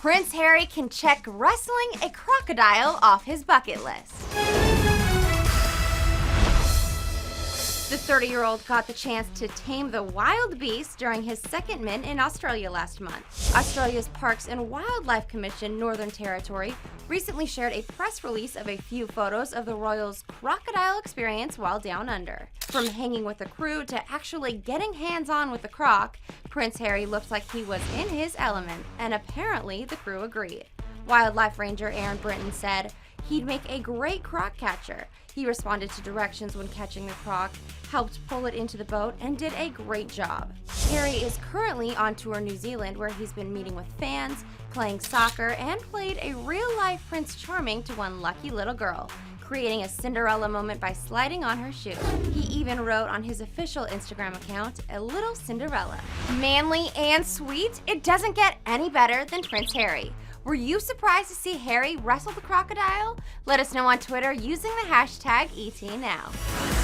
Prince Harry can check wrestling a crocodile off his bucket list. The 30-year-old got the chance to tame the wild beast during his second mint in Australia last month. Australia's Parks and Wildlife Commission Northern Territory recently shared a press release of a few photos of the royals' crocodile experience while down under. From hanging with the crew to actually getting hands-on with the croc, Prince Harry looked like he was in his element, and apparently the crew agreed. Wildlife Ranger Aaron Brinton said he'd make a great croc catcher. He responded to directions when catching the croc, helped pull it into the boat, and did a great job. Harry is currently on tour New Zealand, where he's been meeting with fans, playing soccer, and played a real-life Prince Charming to one lucky little girl, creating a Cinderella moment by sliding on her shoe. He even wrote on his official Instagram account, "A little Cinderella." Manly and sweet, it doesn't get any better than Prince Harry. Were you surprised to see Harry wrestle the crocodile? Let us know on Twitter using the hashtag #ETNow.